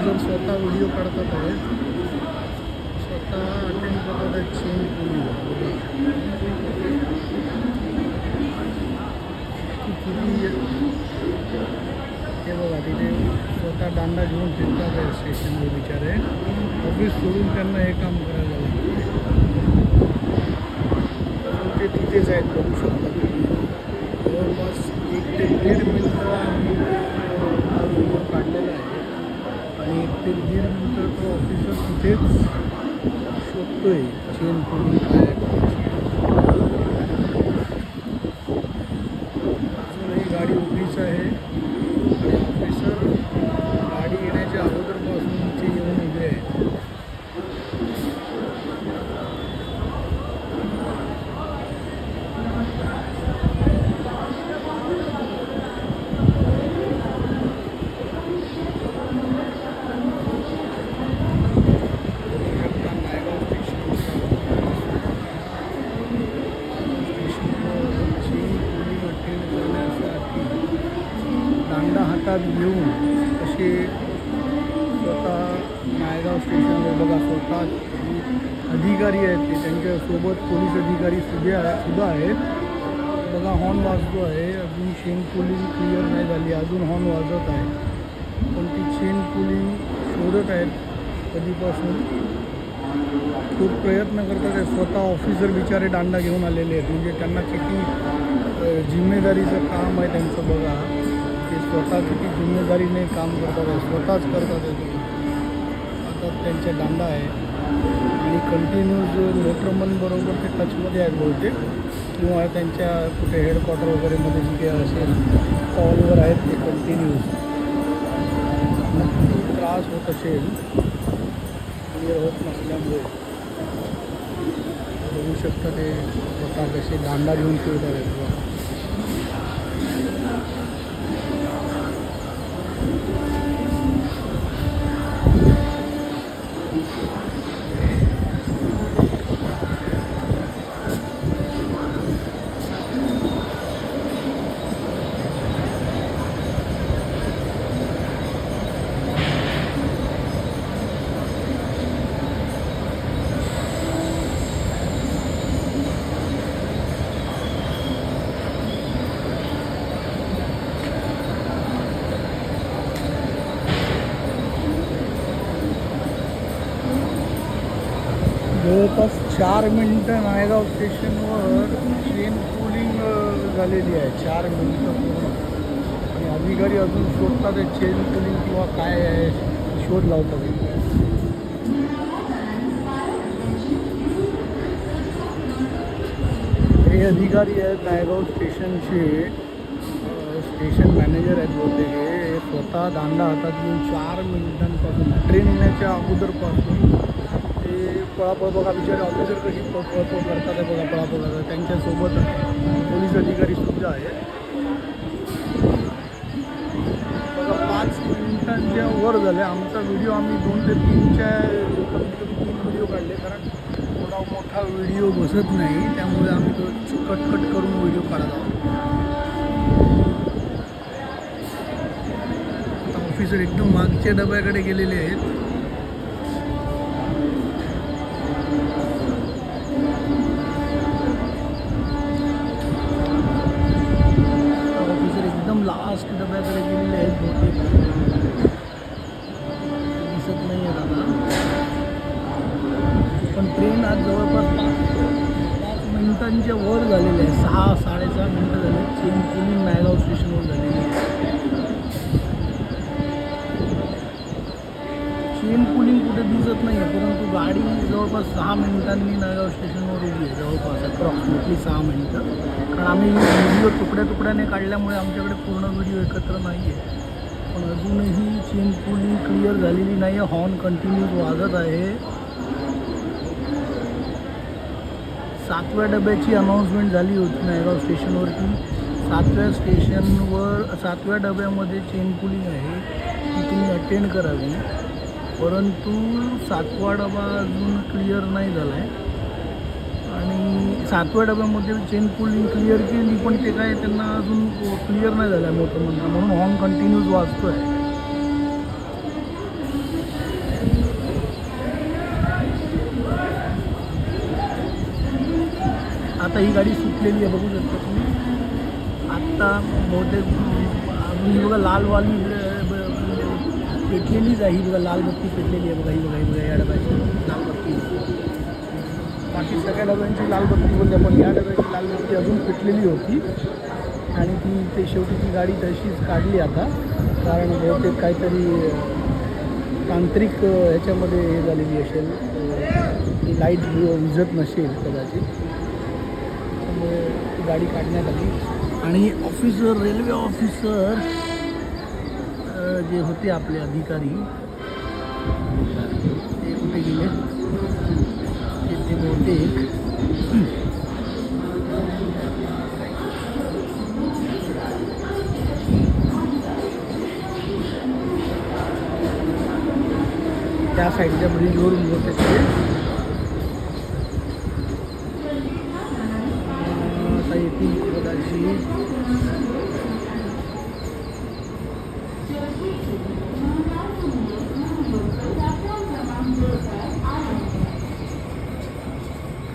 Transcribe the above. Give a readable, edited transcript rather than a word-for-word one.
Officer स्वतः video काढतात आहेत, स्वतः अटेंड करतात आहेत चेन पोलिंग. किती हे बघा तिथे स्वतः दांडा घेऊन फिरतात आहे स्टेशनवर बिचारे. ऑफिस सोडून त्यांना हे काम करायला लागतं. ते तिथेच आहेत, बघू शकता तुम्ही. जवळपास 1 ते 1.5 मिनटं आम्ही हा व्हिडिओ काढलेला आहे आणि 1 ते 1.5 मिनटं तो ऑफिसर तिथेच शोधतोय चेन पोलिंग काय आहे. अजूनही गाडी उभीच आहे आणि ऑफिसर गाडी येण्याच्या अगोदरपासून इथे येऊन उभे आहे. दांडा हातात घेऊन असे स्वतः नायगाव स्टेशनवर बघा, स्वतः अधिकारी आहेत ते, त्यांच्यासोबत पोलीस अधिकारी सुद्धा आहेत. बघा हॉर्न वाजतो आहे. अजून चेन पोलिंग क्लिअर नाही झाली, अजून हॉर्न वाजत आहे. पण ती चेन पोलिंग शोधत आहेत कधीपासून. खूप प्रयत्न करतात आहे. स्वतः ऑफिसर बिचारे दांडा घेऊन आलेले आहेत. म्हणजे त्यांना किती जिम्मेदारीचं काम आहे त्यांचं बघा. ते स्वतः किती जिम्मेदारीने काम करतात आहे, स्वतःच करतात आहे. आता त्यांचा दांडा आहे आणि कंटिन्यूज मोटरमनबरोबर ते टचमध्ये आहेत बहुतेक, किंवा त्यांच्या कुठे हेडक्वार्टर वगैरेमध्ये जिथे असेल कॉलवर आहेत ते कंटिन्यूज. त्रास होत असेल क्लिअर होत नसल्यामुळे. बघू शकता ते स्वतः कसे दांडा घेऊन फिरतात आहेत. जवळपास 4 मिनटं नायगाव स्टेशनवर चेन पोलिंग झालेली आहे. 4 मिनटं पूर्ण. आणि अधिकारी अजून शोधतात आहे चेन पोलिंग किंवा काय आहे, शोध लावतात. हे अधिकारी आहेत नायगाव स्टेशनचे, स्टेशन मॅनेजर आहेत बहुतेक. हे स्वतः दांडा हातात घेऊन 4 मिनिटांपासून, ट्रेन येण्याच्या अगोदरपासून ते पळापळ. बघा बिचारे ऑफिसर कशी पळपळ करतात आहे बघा, पळापळ करतात. त्यांच्यासोबत पोलीस अधिकारीसुद्धा आहेत बघा. 5 मिनिटांच्या वर झाले. आमचा व्हिडिओ आम्ही 2 ते 3च्या कमीत कमी 3 व्हिडिओ काढले, कारण थोडा मोठा व्हिडिओ बसत नाही, त्यामुळे आम्ही तो कट करून व्हिडिओ काढत आहोत. आता ऑफिसर एकदम मागच्या डब्याकडे गेलेले आहेत. लास्ट डब्याकडे गेलेले आहेत बहुतेक, दिसत नाही आहे दादा. पण ट्रेन आज जवळपास 5 मिनिटांच्या वर झालेले आहे. 6-6.5 मिनटं झाले चेन पोलिंग नायगाव स्टेशनवर झालेली आहे. चेन पोलिंग कुठे दिसत नाही आहे, परंतु गाडी जवळपास 6 मिनिटांनी नायगाव स्टेशनवर उभी आहे. जवळपास अप्रॉक्सिमेटली 6 मिनटं. कारण आम्ही व्हिडिओ तुकड्याने काढल्यामुळे आमच्याकडे पूर्ण व्हिडिओ एकत्र नाही आहे. पण अजूनही चेन पोलिंग क्लिअर झालेली नाही आहे. हॉर्न कंटिन्यूज वाजत आहे. 7व्या डब्याची अनाऊन्समेंट झाली होती नायगाव स्टेशनवरती. 7व्या डब्यामध्ये चेन पोलिंग आहे, ती तुम्ही अटेंड करावी. परंतु 7वा डबा अजून क्लिअर नाही झाला आहे. आणि 7व्या डब्यामध्ये चेन पोलिंग क्लिअर केली, पण ते काय त्यांना अजून क्लिअर नाही झालं आहे मोटरमधून, म्हणून हॉर्न कंटिन्यूज वाजतो आहे. आता ही गाडी सुटलेली आहे, बघू शकता तुम्ही. आत्ता बहुतेक ही बघा लाल वाली पेटलेलीच आहे. ही बघा लाल बत्ती पेटलेली आहे. बघा ही बघा ही बघा या डब्याची लाल बत्ती. बाकी सगळ्या डब्यांची लाल बत्ती होती, पण या डब्याची लाल बत्ती अजून पेटलेली होती आणि ते शेवटी ती गाडी तशीच काढली आता. कारण बहुतेक काहीतरी तांत्रिक ह्याच्यामध्ये हे झालेली असेल, ती लाईट विझत नसेल कदाचित, त्यामुळे ती गाडी काढण्यात आली. आणि ऑफिसर, रेल्वे ऑफिसर जे होते आपले अधिकारी ते कुठे गेले ते बहुतेक त्या साईडच्या ब्रिजवरून होते ते. आता येतील कदाचित.